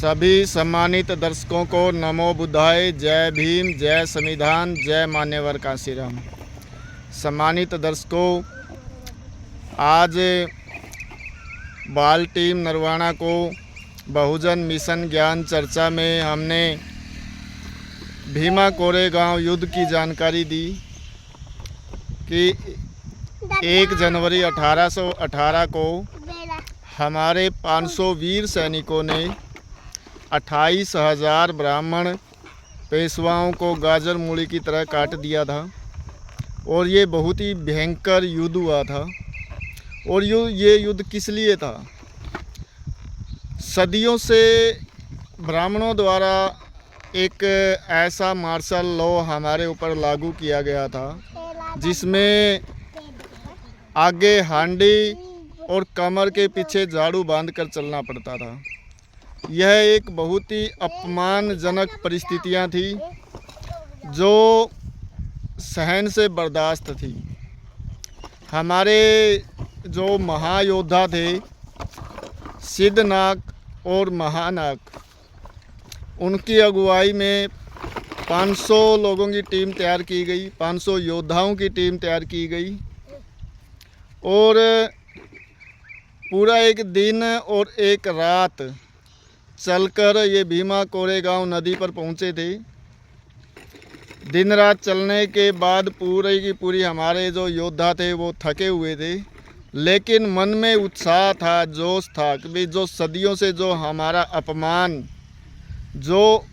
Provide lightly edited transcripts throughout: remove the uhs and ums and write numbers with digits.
सभी सम्मानित दर्शकों को नमो बुद्धाय, जय भीम, जय संविधान, जय मान्यवर कांशीराम। सम्मानित दर्शकों, आज बाल टीम नरवाना को बहुजन मिशन ज्ञान चर्चा में हमने भीमा कोरेगांव युद्ध की जानकारी दी कि 1 जनवरी 1818 को हमारे 500 वीर सैनिकों ने 28,000 ब्राह्मण पेशवाओं को गाजर मूली की तरह काट दिया था। और ये बहुत ही भयंकर युद्ध हुआ था। और ये युद्ध किस लिए था? सदियों से ब्राह्मणों द्वारा एक ऐसा मार्शल लॉ हमारे ऊपर लागू किया गया था जिसमें आगे हांडी और कमर के पीछे झाड़ू बांधकर चलना पड़ता था। यह एक बहुत ही अपमानजनक परिस्थितियां थी जो सहन से बर्दाश्त थी। हमारे जो महायोद्धा थे सिद्धनाग और महानाग, उनकी अगुवाई में 500 लोगों की टीम तैयार की गई, 500 योद्धाओं की टीम तैयार की गई और पूरा एक दिन और एक रात चलकर ये भीमा कोरेगांव नदी पर पहुँचे थे। दिन रात चलने के बाद पूरी की पूरी हमारे जो योद्धा थे वो थके हुए थे, लेकिन मन में उत्साह था, जोश था कि भाई जो सदियों से जो हमारा अपमान, जो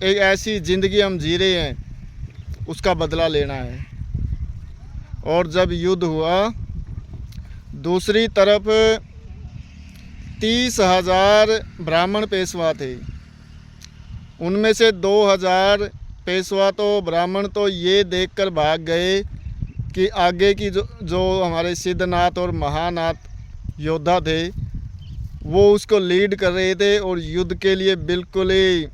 एक ऐसी ज़िंदगी हम जी रहे हैं, उसका बदला लेना है। और जब युद्ध हुआ, दूसरी तरफ 30,000 ब्राह्मण पेशवा थे। उनमें से 2,000 पेशवा तो ब्राह्मण तो ये देखकर भाग गए कि आगे की जो हमारे सिद्धनाथ और महानाथ योद्धा थे वो उसको लीड कर रहे थे और युद्ध के लिए बिल्कुल ही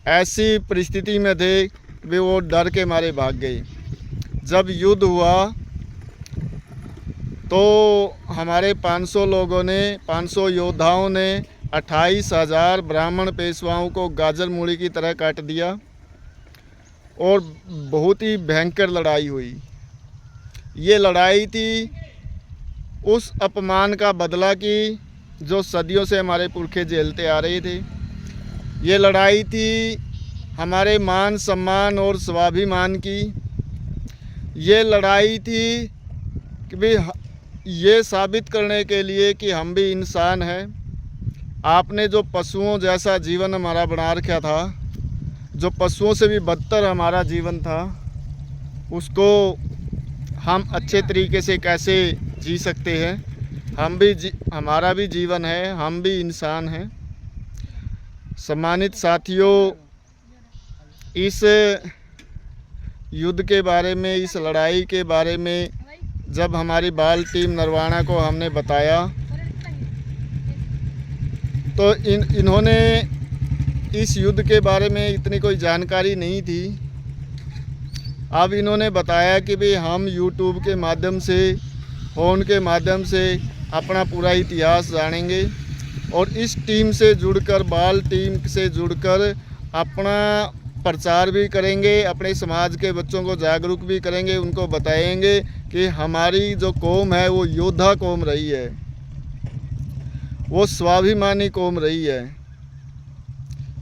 ऐसी परिस्थिति में थे वे वो डर के मारे भाग गए। जब युद्ध हुआ तो हमारे 500 लोगों ने, 500 योद्धाओं ने 28,000 ब्राह्मण पेशवाओं को गाजर मूली की तरह काट दिया और बहुत ही भयंकर लड़ाई हुई। ये लड़ाई थी उस अपमान का बदला की जो सदियों से हमारे पुरखे झेलते आ रहे थे। ये लड़ाई थी हमारे मान सम्मान और स्वाभिमान की। ये लड़ाई थी कि भाई ये साबित करने के लिए कि हम भी इंसान हैं। आपने जो पशुओं जैसा जीवन हमारा बना रखा था, जो पशुओं से भी बदतर हमारा जीवन था, उसको हम अच्छे तरीके से कैसे जी सकते हैं। हमारा भी जीवन है, हम भी इंसान हैं। सम्मानित साथियों, इस युद्ध के बारे में, इस लड़ाई के बारे में जब हमारी बाल टीम नरवाना को हमने बताया तो इन्होंने इस युद्ध के बारे में इतनी कोई जानकारी नहीं थी। अब इन्होंने बताया कि भाई हम YouTube के माध्यम से, फ़ोन के माध्यम से अपना पूरा इतिहास जानेंगे और इस टीम से जुड़कर, बाल टीम से जुड़कर अपना प्रचार भी करेंगे, अपने समाज के बच्चों को जागरूक भी करेंगे, उनको बताएंगे कि हमारी जो कौम है वो योद्धा कौम रही है, वो स्वाभिमानी कौम रही है,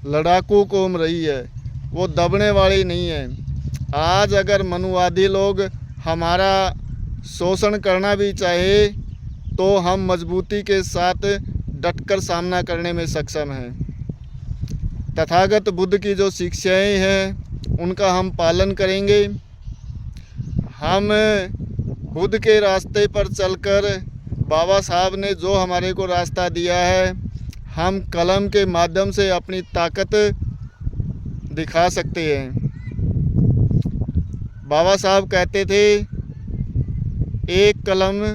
लड़ाकू कौम रही है, वो दबने वाली नहीं है। आज अगर मनुवादी लोग हमारा शोषण करना भी चाहे तो हम मजबूती के साथ डटकर सामना करने में सक्षम हैं। तथागत बुद्ध की जो शिक्षाएं हैं उनका हम पालन करेंगे। हम बुद्ध के रास्ते पर चलकर, बाबा साहब ने जो हमारे को रास्ता दिया है, हम कलम के माध्यम से अपनी ताकत दिखा सकते हैं। बाबा साहब कहते थे, एक कलम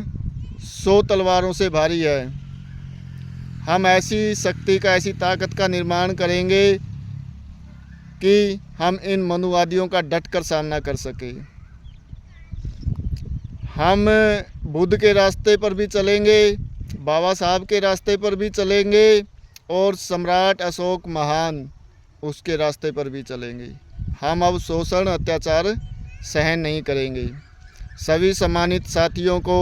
100 तलवारों से भारी है। हम ऐसी शक्ति का, ऐसी ताकत का निर्माण करेंगे कि हम इन मनुवादियों का डटकर सामना कर सकें। हम बुद्ध के रास्ते पर भी चलेंगे, बाबा साहब के रास्ते पर भी चलेंगे और सम्राट अशोक महान उसके रास्ते पर भी चलेंगे। हम अब शोषण अत्याचार सहन नहीं करेंगे। सभी सम्मानित साथियों को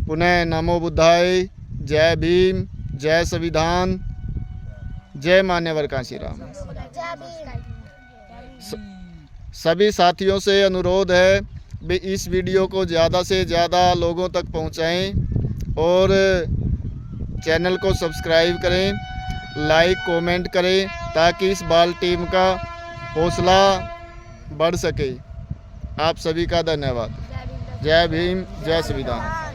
पुनः नमो बुद्धाय, जय भीम, जय संविधान, जय मान्यवर कांशीराम। सभी साथियों से अनुरोध है भी इस वीडियो को ज़्यादा से ज़्यादा लोगों तक पहुंचाएं और चैनल को सब्सक्राइब करें, लाइक कमेंट करें ताकि इस बाल टीम का हौसला बढ़ सके। आप सभी का धन्यवाद। जय भीम, जय संविधान।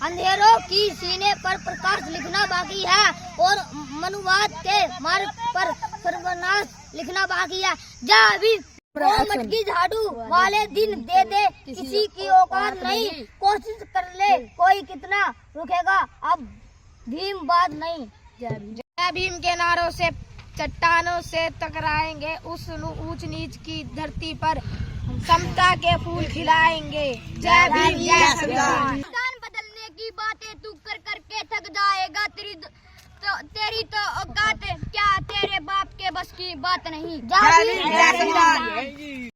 अंधेरों की सीने पर प्रकाश लिखना बाकी है और मनुवाद के मार्ग पर सर्वनाश लिखना बाकी है। जय भीम। मटकी झाड़ू वाले दिन दे दे, किसी की औकात नहीं, कोशिश कर ले कोई कितना रुकेगा, अब भीम बाद नहीं। जय भीम के नारों से चट्टानों से टकराएंगे, उस ऊंच नीच की धरती पर समता के फूल खिलाएंगे। जय भीम, जय संविधान। बदलने की बातें तू कर करके थक जाएगा, तेरी तो औकात क्या, तेरे बाप के बस की बात नहीं। जय भीम, जय संविधान।